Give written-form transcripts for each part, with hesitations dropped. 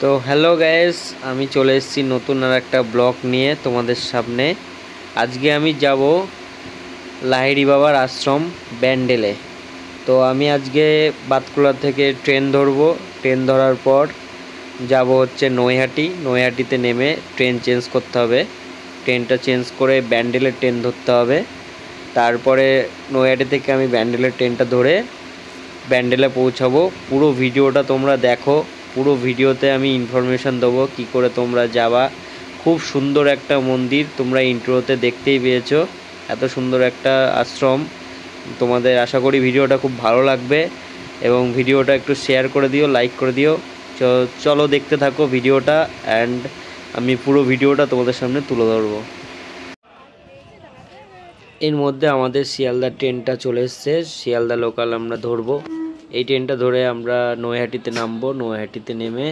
তো hello guys, আমি চলে এসেছি নতুন আর একটা ব্লগ নিয়ে তোমাদের সামনে। আজকে আমি যাব লাহিড়ী বাবার আশ্রম ব্যান্ডেলে। তো আমি আজকে বাতকুলা থেকে ট্রেন ধরবো। ট্রেন ধরার পর যাব হচ্ছে নৈহাটিতে নেমে ট্রেন চেঞ্জ করতে হবে। ট্রেনটা চেঞ্জ করে ব্যান্ডেলের ট্রেন ধরতে হবে। তারপরে নৈহাটি থেকে আমি ব্যান্ডেলের ট্রেনটা ধরে ব্যান্ডেলে পৌঁছাবো। পুরো ভিডিওটা তোমরা দেখো। পুরো ভিডিওতে আমি ইনফরমেশান দেবো কী করে তোমরা যাবা। খুব সুন্দর একটা মন্দির, তোমরা ইন্ট্রোতে দেখতেই পেয়েছো। এত সুন্দর একটা আশ্রম। তোমাদের আশা করি ভিডিওটা খুব ভালো লাগবে এবং ভিডিওটা একটু শেয়ার করে দিও, লাইক করে দিও। চলো দেখতে থাকো ভিডিওটা, অ্যান্ড আমি পুরো ভিডিওটা তোমাদের সামনে তুলে ধরবো। এর মধ্যে আমাদের শিয়ালদা ট্রেনটা চলে এসছে। শিয়ালদা লোকাল আমরা ধরবো। এই ট্রেনটা ধরে আমরা নৈহাটিতে নামবো। নৈহাটিতে নেমে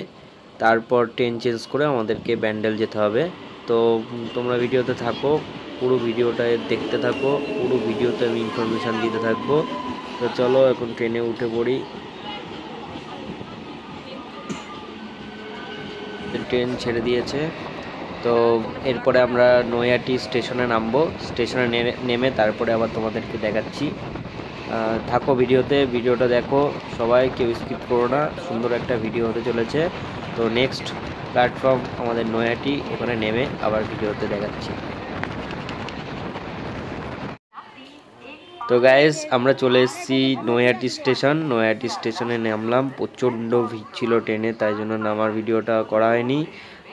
তারপর ট্রেন চেঞ্জ করে আমাদেরকে ব্যান্ডেল যেতে হবে। তো তোমরা ভিডিওতে থাকো, পুরো ভিডিওটা দেখতে থাকো। পুরো ভিডিওতে আমি ইনফরমেশান দিতে থাকবো। তো চলো এখন ট্রেনে উঠে পড়ি। ট্রেন ছেড়ে দিয়েছে। তো এরপরে আমরা নৈহাটি স্টেশনে নামবো। স্টেশনে নেমে তারপরে আবার তোমাদেরকে দেখাচ্ছি। থাকো ভিডিওটা দেখো সবাই, কেউ স্কিপ করো না। সুন্দর একটা ভিডিও হতে চলেছে। তো নেক্সট প্ল্যাটফর্ম আমাদের নৈহাটি, ওখানে নেমে আবার ভিডিওতে দেখাচ্ছি। তো গাইস, আমরা চলে এসেছি নৈহাটি স্টেশন। নৈহাটি স্টেশনে নামলাম। প্রচণ্ড ভিড় ছিল ট্রেনে, তাই জন্য নামার ভিডিওটা করা হয়নি।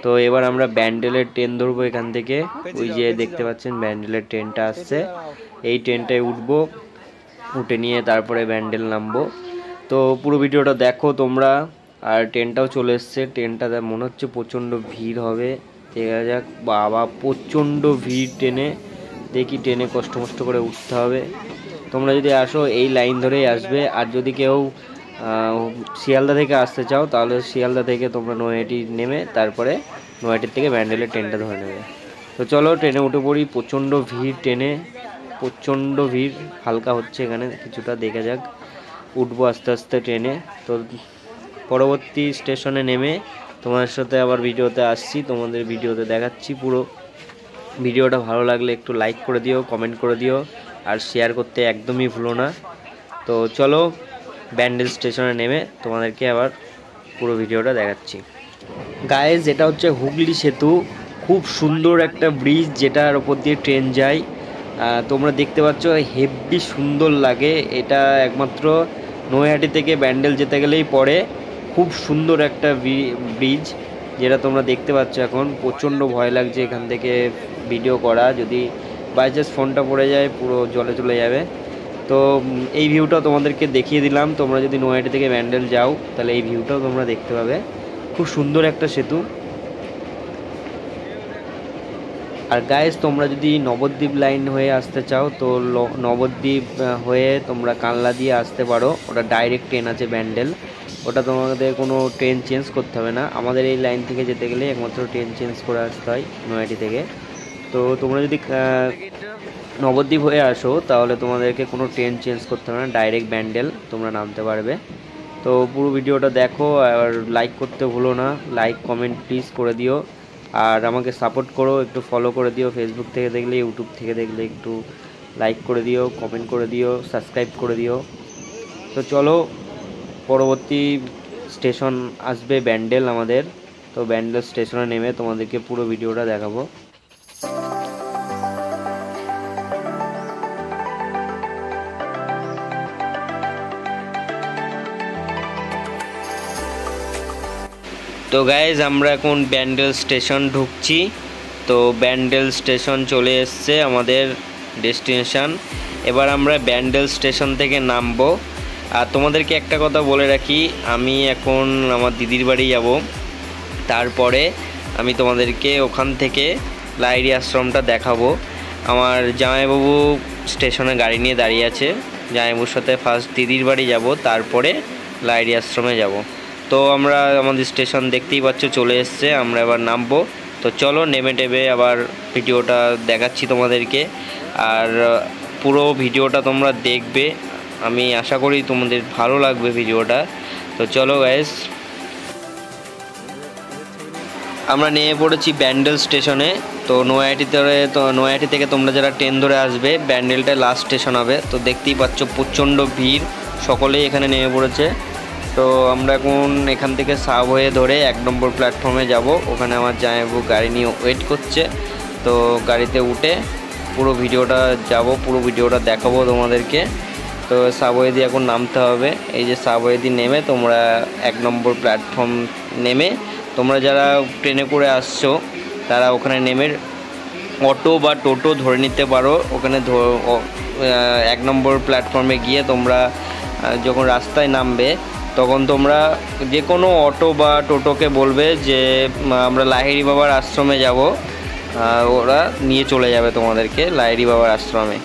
তো এবার আমরা ব্যান্ডেলের ট্রেন ধরবো এখান থেকে। ওই যে দেখতে পাচ্ছেন ব্যান্ডেলের ট্রেনটা আসছে, এই ট্রেনটায় উঠবো। উঠে নিয়ে তারপরে ব্যান্ডেল নামবো। তো পুরো ভিডিওটা দেখো তোমরা। আর ট্রেনটাও চলে এসছে। ট্রেনটাতে মনে হচ্ছে প্রচণ্ড ভিড় হবে। দেখা যাক। বাবা, প্রচণ্ড ভিড় ট্রেনে। দেখি ট্রেনে কষ্ট করে উঠতে হবে। তোমরা যদি আসো এই লাইন ধরেই আসবে। আর যদি কেউ শিয়ালদা থেকে আসতে চাও তাহলে শিয়ালদা থেকে তোমরা নৈহাটি নেমে তারপরে নৈহাটির থেকে ব্যান্ডেলের ট্রেনটা ধরে নেবে। তো চলো ট্রেনে উঠে পড়ি। প্রচণ্ড ভিড় ট্রেনে, প্রচণ্ড ভিড়। হালকা হচ্ছে এখানে কিছুটা, দেখা যাক। উঠবো আস্তে আস্তে ট্রেনে। তো পরবর্তী স্টেশনে নেমে তোমাদের সাথে আবার ভিডিওতে আসছি, তোমাদের ভিডিওতে দেখাচ্ছি। পুরো ভিডিওটা ভালো লাগলে একটু লাইক করে দিও, কমেন্ট করে দিও, আর শেয়ার করতে একদমই ভুলো না। তো চলো ব্যান্ডেল স্টেশনে নেমে তোমাদেরকে আবার পুরো ভিডিওটা দেখাচ্ছি। গাইজ, এটা হচ্ছে হুগলি সেতু। খুব সুন্দর একটা ব্রিজ, যেটার ওপর দিয়ে ট্রেন যায়। তোমরা দেখতে পাচ্ছ, হেভি সুন্দর লাগে। এটা একমাত্র নৈহাটি থেকে ব্যান্ডেল যেতে গেলেই পড়ে। খুব সুন্দর একটা ব্রিজ, যেটা তোমরা দেখতে পাচ্ছ এখন। প্রচণ্ড ভয় লাগছে এখান থেকে ভিডিও করা, যদি বাই চান্স ফোনটা পড়ে যায় পুরো জলে চলে যাবে। তো এই ভিউটা তোমাদেরকে দেখিয়ে দিলাম। তোমরা যদি নৈহাটি থেকে ব্যান্ডেল যাও তাহলে এই ভিউটাও তোমরা দেখতে পাবে। খুব সুন্দর একটা সেতু। আর গাইস, তোমরা যদি নবদ্বীপ লাইন হয়ে আসতে চাও তো নবদ্বীপ হয়ে তোমরা কানলা দিয়ে আসতে পারো। ওটা ডাইরেক্ট ট্রেন আছে ব্যান্ডেল। ওটা তোমাদের কোনো ট্রেন চেঞ্জ করতে হবে না। আমাদের এই লাইন থেকে যেতে গেলে একমাত্র ট্রেন চেঞ্জ করে আসতে হয় নৈহাটি থেকে। তো তোমরা যদি নবদ্বীপ হয়ে আসো তাহলে তোমাদেরকে কোনো ট্রেন চেঞ্জ করতে হবে না, ডাইরেক্ট ব্যান্ডেল তোমরা নামতে পারবে। তো পুরো ভিডিওটা দেখো, আর লাইক করতে ভুলো না। লাইক কমেন্ট প্লিজ করে দিও। আর আমাকে সাপোর্ট করো, একটু ফলো করে দিও। ফেসবুক থেকে দেখলে, ইউটিউব থেকে দেখলে একটু লাইক করে দিও, কমেন্ট করে দিও, সাবস্ক্রাইব করে দিও। তো চলো, পরবর্তী স্টেশন আসবে ব্যান্ডেল আমাদের। তো ব্যান্ডেল স্টেশনে নেমে তোমাদেরকে পুরো ভিডিওটা দেখাবো। তো গাইজ, আমরা এখন ব্যান্ডেল স্টেশন ঢুকছি। তো ব্যান্ডেল স্টেশন চলে এসছে আমাদের ডেস্টিনেশন। এবার আমরা ব্যান্ডেল স্টেশন থেকে নামবো। আর তোমাদেরকে একটা কথা বলে রাখি, আমি এখন আমার দিদির বাড়ি যাব। তারপরে আমি তোমাদেরকে ওখান থেকে লাহিড়ী আশ্রমটা দেখাবো। আমার জামাইবাবু স্টেশনে গাড়ি নিয়ে দাঁড়িয়ে আছে। জামাইবাবুর সাথে ফার্স্ট দিদির বাড়ি যাব, তারপরে লাহিড়ী আশ্রমে যাব। তো আমরা আমাদের স্টেশন দেখতেই পাচ্ছ চলে এসছে। আমরা এবার নামবো। তো চলো নেমে আবার ভিডিওটা দেখাচ্ছি তোমাদেরকে। আর পুরো ভিডিওটা তোমরা দেখবে, আমি আশা করি তোমাদের ভালো লাগবে ভিডিওটা। তো চলো গাইস। আমরা নেমে পড়েছি ব্যান্ডেল স্টেশনে। তো নৈহাটি থেকে তোমরা যারা ট্রেন ধরে আসবে, ব্যান্ডেলটা লাস্ট স্টেশন হবে। তো দেখতেই পাচ্ছ প্রচণ্ড ভিড়, সকলেই এখানে নেমে পড়েছে। তো আমরা এখন এখান থেকে সাবওয়ে ধরে 1 নম্বর প্ল্যাটফর্মে যাব। ওখানে আমার জামাইবাবু গাড়ি নিয়ে ওয়েট করছে। তো গাড়িতে উঠে পুরো ভিডিওটা পুরো ভিডিওটা দেখাবো তোমাদেরকে। তো সাবওয়ে দিয়ে এখন নামতে হবে। এই যে সাবওয়ে দিয়ে নেমে তোমরা 1 নম্বর প্ল্যাটফর্ম নেমে তোমরা যারা ট্রেনে করে আসছো তারা ওখানে নেমে অটো বা টোটো ধরে নিতে পারো। ওখানে 1 নম্বর প্ল্যাটফর্মে গিয়ে তোমরা যখন রাস্তায় নামবে তখন তোমরা যে কোনো অটো বা টোটোকে বলবে যে আমরা লাহিড়ী বাবার আশ্রমে যাব, ওরা নিয়ে চলে যাবে তোমাদেরকে লাহিড়ী বাবার আশ্রমে।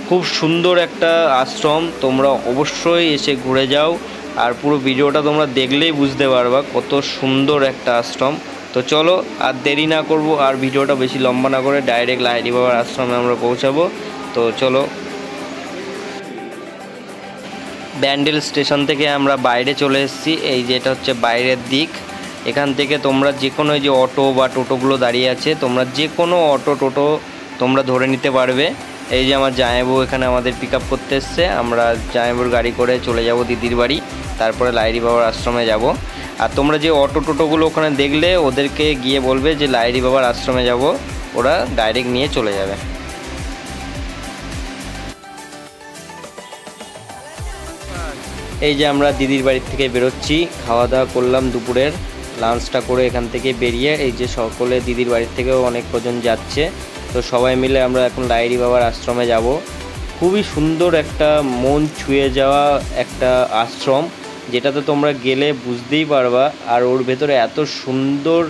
খুব সুন্দর একটা আশ্রম, তোমরা অবশ্যই এসে ঘুরে যাও। আর পুরো ভিডিওটা তোমরা দেখলেই বুঝতে পারবা কত সুন্দর একটা আশ্রম। তো চলো আর দেরি না করব, আর ভিডিওটা বেশি লম্বা না করে ডাইরেক্ট লাহিড়ী বাবার আশ্রমে আমরা পৌঁছাবো। তো চলো। ব্যান্ডেল স্টেশন থেকে আমরা বাইরে চলে এসেছি। এই যে এটা হচ্ছে বাইরের দিক। এখান থেকে তোমরা যে কোনো যে অটো বা টোটোগুলো দাঁড়িয়ে আছে, তোমরা যে কোনো অটো টোটো তোমরা ধরে নিতে পারবে। এই যে আমার জামাইবাবু এখানে আমাদের পিক আপ করতে এসছে। আমরা জামাইবাবুর গাড়ি করে চলে যাব দিদির বাড়ি, তারপরে লাহিড়ী বাবার আশ্রমে যাব। আর তোমরা যে অটো টোটোগুলো ওখানে দেখলে ওদেরকে গিয়ে বলবে যে লাহিড়ী বাবার আশ্রমে যাব, ওরা ডাইরেক্ট নিয়ে চলে যাবে। এই যে আমরা দিদির বাড়ির থেকে বেরোচ্ছি, খাওয়া দাওয়া করলাম দুপুরের লাঞ্চটা করে এখান থেকে বেরিয়ে এই যে সকলে দিদির বাড়ির থেকেও অনেক কজন যাচ্ছে। তো সবাই মিলে আমরা এখন লাহিড়ী বাবার আশ্রমে যাব। খুবই সুন্দর একটা মন ছুঁয়ে যাওয়া একটা আশ্রম, যেটাতে তোমরা গেলে বুঝতেই পারবা। আর ওর ভেতরে এত সুন্দর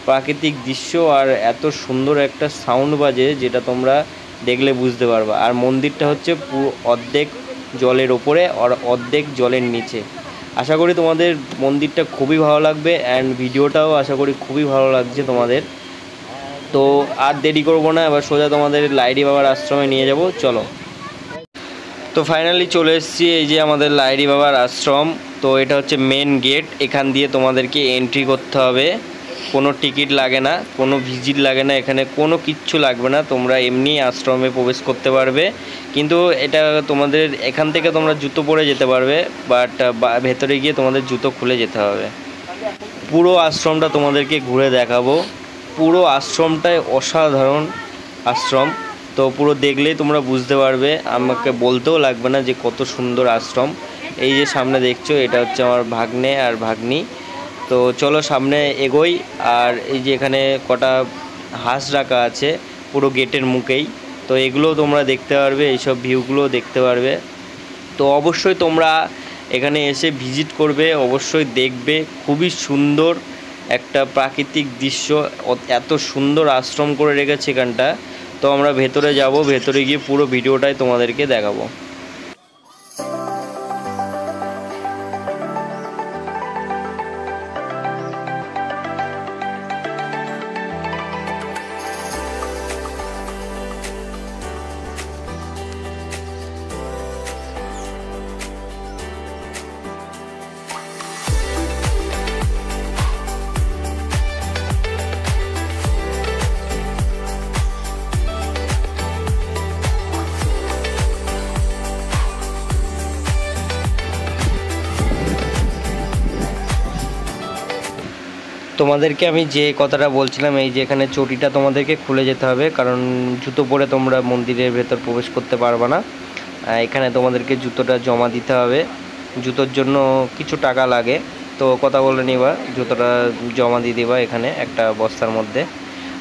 প্রাকৃতিক দৃশ্য আর এত সুন্দর একটা সাউন্ড বাজে, যেটা তোমরা দেখলে বুঝতে পারবা। আর মন্দিরটা হচ্ছে অর্ধেক জলের ওপরে আর অর্ধেক জলের নিচে। আশা করি তোমাদের মন্দিরটা খুবই ভালো লাগবে, অ্যান্ড ভিডিওটাও আশা করি খুবই ভালো লাগছে তোমাদের। তো আর দেরি করবো না, এবার সোজা তোমাদের লাহিড়ী বাবার আশ্রমে নিয়ে যাব। চলো। তো ফাইনালি চলে এসেছি, এই যে আমাদের লাহিড়ী বাবার আশ্রম। তো এটা হচ্ছে মেন গেট, এখান দিয়ে তোমাদেরকে এন্ট্রি করতে হবে। কোনো টিকিট লাগে না, কোনো ভিজিট লাগে না, এখানে কোনো কিচ্ছু লাগবে না, তোমরা এমনি আশ্রমে প্রবেশ করতে পারবে। কিন্তু এটা তোমাদের এখান থেকে তোমরা জুতো পরে যেতে পারবে, বাট ভেতরে গিয়ে তোমাদের জুতো খুলে যেতে হবে। পুরো আশ্রমটা তোমাদেরকে ঘুরে দেখাবো। পুরো আশ্রমটাই অসাধারণ আশ্রম। তো পুরো দেখলেই তোমরা বুঝতে পারবে, আমাকে বলতেও লাগবে না যে কত সুন্দর আশ্রম। এই যে সামনে দেখছো, এটা হচ্ছে আমার ভাগ্নে আর ভাগ্নি। তো চলো সামনে এগোই। আর এই যে এখানে কটা হাঁস রাখা আছে পুরো গেটের মুখেই, তো এগুলোও তোমরা দেখতে পারবে, এইসব ভিউগুলো দেখতে পারবে। তো অবশ্যই তোমরা এখানে এসে ভিজিট করবে, অবশ্যই দেখবে। খুবই সুন্দর একটা প্রাকৃতিক দৃশ্য, এত সুন্দর আশ্রম করে রেখেছে এখানটা। তো আমরা ভেতরে যাব, ভেতরে গিয়ে পুরো ভিডিওটাই তোমাদেরকে দেখাবো। তোমাদেরকে আমি যে কথাটা বলছিলাম, এই যে এখানে চটিটা তোমাদেরকে খুলে যেতে হবে, কারণ জুতো পরে তোমরা মন্দিরের ভেতর প্রবেশ করতে পারবে না। এখানে তোমাদেরকে জুতোটা জমা দিতে হবে, জুতোর জন্য কিছু টাকা লাগে। তো কথা বলে নিবা, জুতোটা জমা দিয়ে দিবা এখানে একটা বস্তার মধ্যে।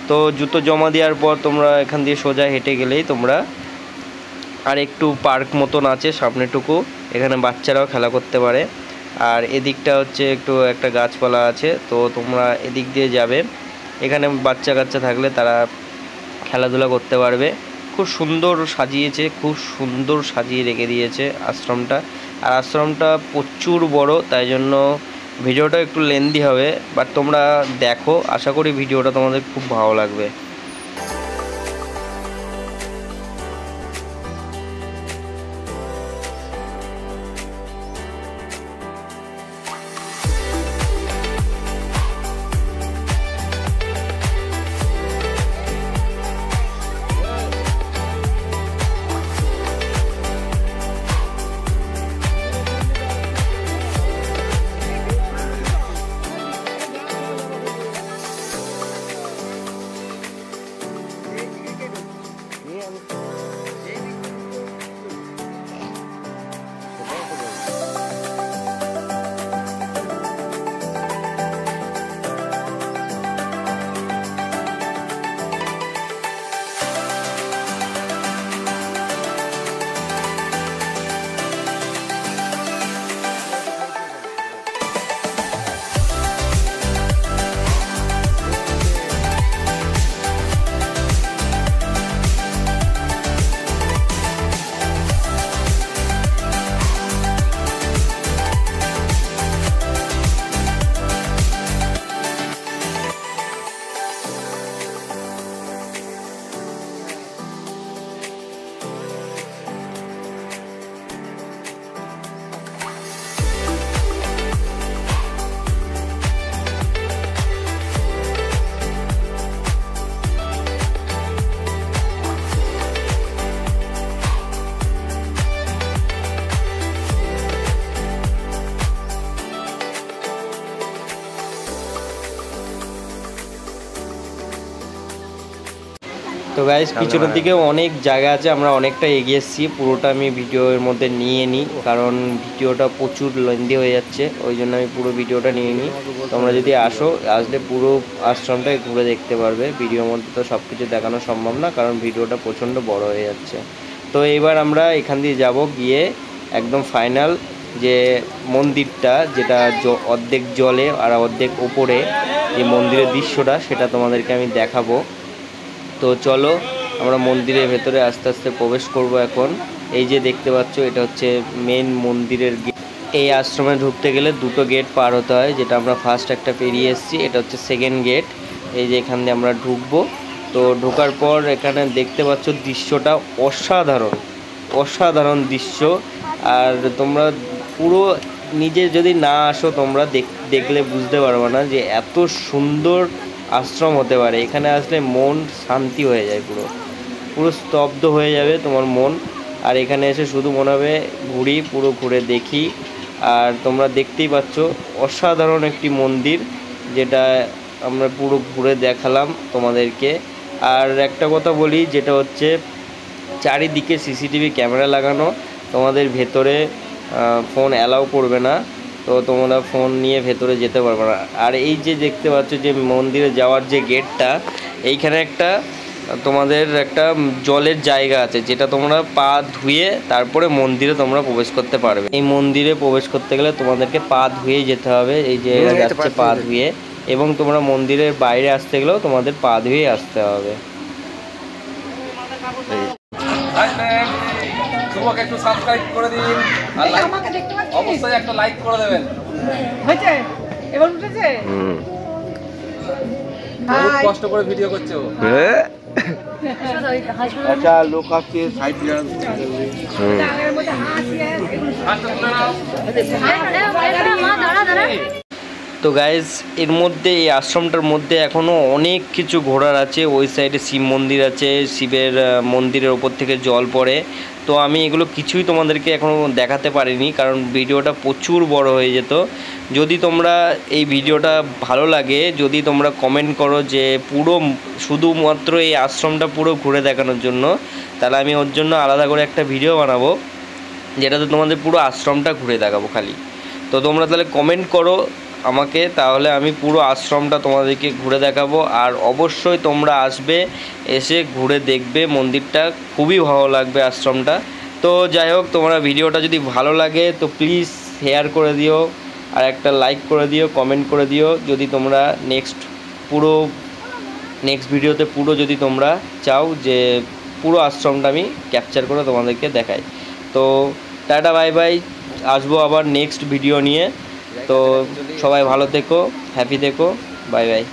তো জুতো জমা দেওয়ার পর তোমরা এখান দিয়ে সোজা হেঁটে গেলেই তোমরা আর একটু পার্ক মতন আছে সামনেটুকু, এখানে বাচ্চারাও খেলা করতে পারে। আর এদিকটা হচ্ছে একটু একটা গাছপালা আছে, তো তোমরা এদিক দিয়ে যাবে। এখানে বাচ্চা কাচ্চা থাকলে তারা খেলাধুলা করতে পারবে। খুব সুন্দর সাজিয়েছে, খুব সুন্দর সাজিয়ে রেখে দিয়েছে আশ্রমটা। আর আশ্রমটা প্রচুর বড়, তাই জন্য ভিডিওটা একটু লেন্দি হবে, বাট তোমরা দেখো, আশা করি ভিডিওটা তোমাদের খুব ভালো লাগবে। তো গাইস পিছনের দিকেও অনেক জায়গা আছে, আমরা অনেকটা এগিয়ে এসেছি, পুরোটা আমি ভিডিওর মধ্যে নিয়ে নিই কারণ ভিডিওটা প্রচুর লেন্দি হয়ে যাচ্ছে, ওই জন্য আমি পুরো ভিডিওটা নিয়ে নিই। তোমরা যদি আসলে পুরো আশ্রমটা ঘুরে দেখতে পারবে, ভিডিওর মধ্যে তো সব কিছু দেখানো সম্ভব না কারণ ভিডিওটা প্রচণ্ড বড় হয়ে যাচ্ছে। তো এইবার আমরা এখান দিয়ে যাব, গিয়ে একদম ফাইনাল যে মন্দিরটা, যেটা অর্ধেক জলে আর অর্ধেক ওপরে যে মন্দিরের দৃশ্যটা, সেটা তোমাদেরকে আমি দেখাবো। তো চলো আমরা মন্দিরের ভেতরে আস্তে আস্তে প্রবেশ করব এখন। এই যে দেখতে পাচ্ছ, এটা হচ্ছে মেন মন্দিরের গেট। এই আশ্রমে ঢুকতে গেলে দুটো গেট পার হতে হয়, যেটা আমরা ফার্স্ট একটা পেরিয়ে এসেছি, এটা হচ্ছে সেকেন্ড গেট। এই যে এখান দিয়ে আমরা ঢুকবো। তো ঢোকার পর এখানে দেখতে পাচ্ছ দৃশ্যটা অসাধারণ, অসাধারণ দৃশ্য। আর তোমরা পুরো নিজে যদি না আসো, তোমরা দেখলে বুঝতে পারবে না যে এত সুন্দর আশ্রম হতে পারে। এখানে আসলে মন শান্তি হয়ে যায়, পুরো পুরো স্তব্ধ হয়ে যাবে তোমার মন। আর এখানে এসে শুধু মনে হবে পুরো ঘুরে দেখি। আর তোমরা দেখতেই পাচ্ছ অসাধারণ একটি মন্দির, যেটা আমরা পুরো ঘুরে দেখালাম তোমাদেরকে। আর একটা কথা বলি, যেটা হচ্ছে চারিদিকে সিসিটিভি ক্যামেরা লাগানো, তোমাদের ভেতরে ফোন অ্যালাউ করবে না, তো তোমরা ফোন নিয়ে ভেতরে যেতে পারবে না। আর এই যে দেখতে পাচ্ছ যে মন্দিরে যাওয়ার যে গেটটা, এইখানে তোমাদের একটা জলের জায়গা আছে, যেটা তোমরা পা ধুয়ে তারপরে মন্দিরে তোমরা প্রবেশ করতে পারবে। এই মন্দিরে প্রবেশ করতে গেলে তোমাদেরকে পা ধুয়েই যেতে হবে, এই যে এরা যাচ্ছে পা ধুয়ে, এবং তোমরা মন্দিরের বাইরে আসতে গেলেও তোমাদের পা ধুয়েই আসতে হবে। শুভকে একটু সাবস্ক্রাইব করে দিন আর অবশ্যই একটা লাইক করে দেবেন। হয়েছে, এবার উঠেছে। বহুত কষ্ট করে ভিডিও করছে ও। আচ্ছা লোক আছে সাইড তো গাইজ এর মধ্যে, এই আশ্রমটার মধ্যে এখনও অনেক কিছু ঘোরার আছে। ওই সাইডে শিব মন্দির আছে, শিবের মন্দিরের ওপর থেকে জল পড়ে। তো আমি এগুলো কিছুই তোমাদেরকে এখনও দেখাতে পারিনি কারণ ভিডিওটা প্রচুর বড় হয়ে যেত। যদি তোমরা এই ভিডিওটা ভালো লাগে, যদি তোমরা কমেন্ট করো যে পুরো শুধুমাত্র এই আশ্রমটা পুরো ঘুরে দেখানোর জন্য, তাহলে আমি ওর জন্য আলাদা করে একটা ভিডিও বানাবো, যেটাতে তোমাদের পুরো আশ্রমটা ঘুরে দেখাবো খালি। তো তোমরা তাহলে কমেন্ট করো আমাকে, তাহলে আমি পুরো আশ্রমটা তোমাদেরকে ঘুরে দেখাবো। আর অবশ্যই তোমরা আসবে, এসে ঘুরে দেখবে মন্দিরটা, খুবই ভালো লাগবে আশ্রমটা। তো যাই হোক, তোমরা ভিডিওটা যদি ভালো লাগে তো প্লিজ শেয়ার করে দিও, আর একটা লাইক করে দিও, কমেন্ট করে দিও। যদি তোমরা নেক্সট ভিডিওতে পুরো যদি তোমরা চাও যে পুরো আশ্রমটা আমি ক্যাপচার করে তোমাদেরকে দেখাই। তো টাটা বাই বাই, আসবো আবার নেক্সট ভিডিও নিয়ে। তো সবাই ভালো থেকো, হ্যাপি থেকো, বাই বাই।